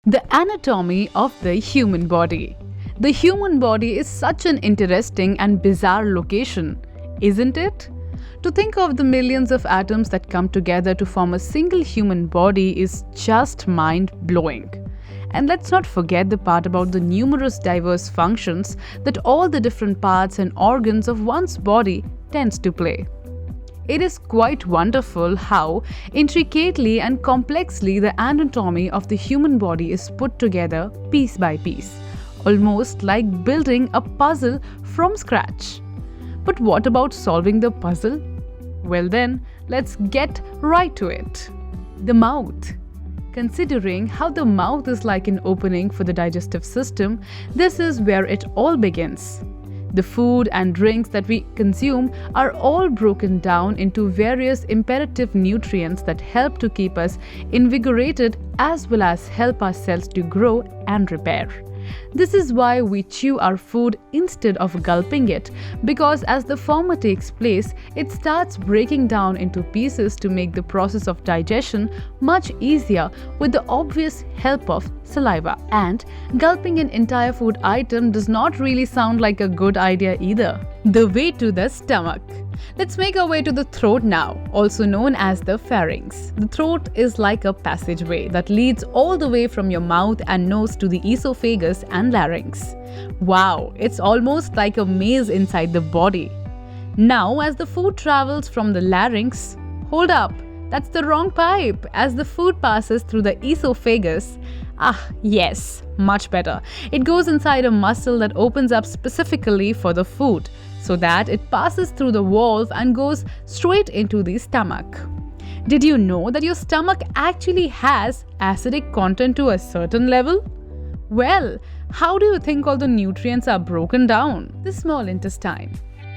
The anatomy of the human body. The human body is such an interesting and bizarre location, isn't it? To think of the millions of atoms that come together to form a single human body is just mind-blowing. And let's not forget the part about the numerous diverse functions that all the different parts and organs of one's body tends to play. It is quite wonderful how intricately and complexly the anatomy of the human body is put together piece by piece, almost like building a puzzle from scratch. But what about solving the puzzle? Well then, let's get right to it. The mouth. Considering how the mouth is like an opening for the digestive system, this is where it all begins. The food and drinks that we consume are all broken down into various imperative nutrients that help to keep us invigorated as well as help our cells to grow and repair. This is why we chew our food instead of gulping it, because as the former takes place, it starts breaking down into pieces to make the process of digestion much easier with the obvious help of saliva. And gulping an entire food item does not really sound like a good idea either. The way to the stomach. Let's make our way to the throat now, also known as the pharynx. The throat is like a passageway that leads all the way from your mouth and nose to the esophagus and larynx. Wow, it's almost like a maze inside the body. Now, as the food travels from the larynx, hold up, that's the wrong pipe. As the food passes through the esophagus, yes, much better. It goes inside a muscle that opens up specifically for the food, so that it passes through the valve and goes straight into the stomach. Did you know that your stomach actually has acidic content to a certain level? Well, how do you think all the nutrients are broken down? The small intestine.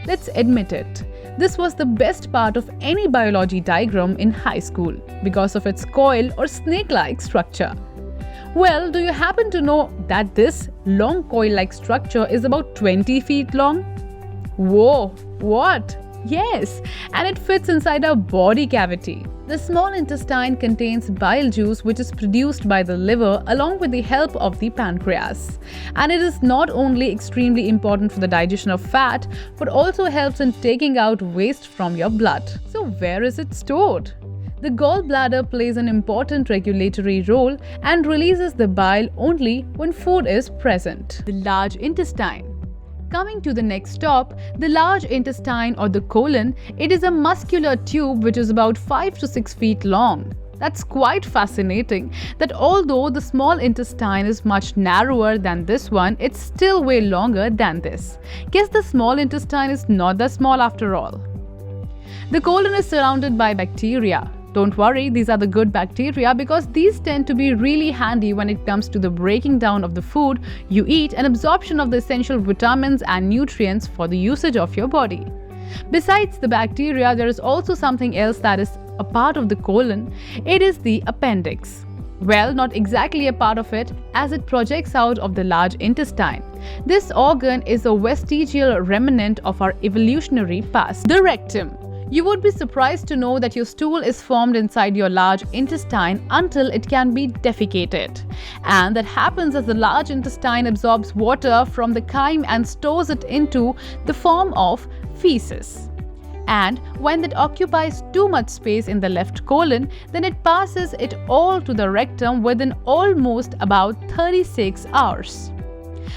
Let's admit it, this was the best part of any biology diagram in high school because of its coil or snake-like structure. Well, do you happen to know that this long coil-like structure is about 20 feet long? Whoa, what? Yes, and it fits inside our body cavity. The small intestine contains bile juice which is produced by the liver along with the help of the pancreas. And it is not only extremely important for the digestion of fat, but also helps in taking out waste from your blood. So where is it stored? The gallbladder plays an important regulatory role and releases the bile only when food is present. The large intestine. Coming to the next stop, the large intestine or the colon, it is a muscular tube which is about 5 to 6 feet long. That's quite fascinating that although the small intestine is much narrower than this one, it's still way longer than this. Guess the small intestine is not that small after all. The colon is surrounded by bacteria. Don't worry, these are the good bacteria because these tend to be really handy when it comes to the breaking down of the food you eat and absorption of the essential vitamins and nutrients for the usage of your body. Besides the bacteria, there is also something else that is a part of the colon. It is the appendix. Well, not exactly a part of it, as it projects out of the large intestine. This organ is a vestigial remnant of our evolutionary past. The rectum. You would be surprised to know that your stool is formed inside your large intestine until it can be defecated. And that happens as the large intestine absorbs water from the chyme and stores it into the form of feces. And when that occupies too much space in the left colon, then it passes it all to the rectum within almost about 36 hours.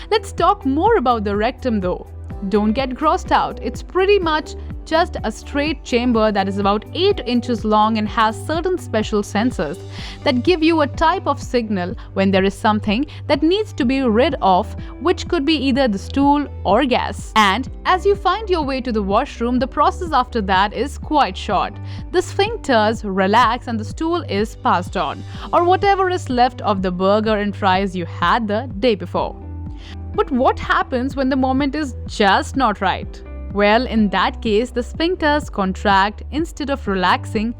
Let's talk more about the rectum though. Don't get grossed out, it's pretty much just a straight chamber that is about 8 inches long and has certain special sensors that give you a type of signal when there is something that needs to be rid of, which could be either the stool or gas. And as you find your way to the washroom, the process after that is quite short. The sphincters relax and the stool is passed on, or whatever is left of the burger and fries you had the day before. But what happens when the moment is just not right? Well, in that case, the sphincters contract instead of relaxing,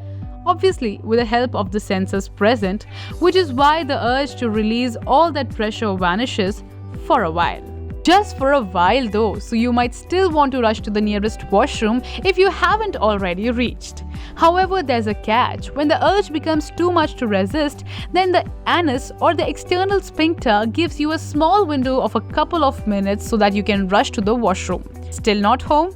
obviously with the help of the sensors present, which is why the urge to release all that pressure vanishes for a while. Just for a while though, so you might still want to rush to the nearest washroom if you haven't already reached. However, there's a catch. When the urge becomes too much to resist, then the anus or the external sphincter gives you a small window of a couple of minutes so that you can rush to the washroom. Still not home?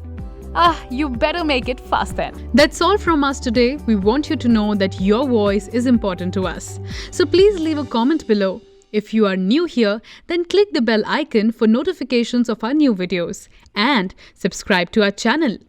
You better make it fast then. That's all from us today. We want you to know that your voice is important to us. So please leave a comment below. If you are new here, then click the bell icon for notifications of our new videos and subscribe to our channel.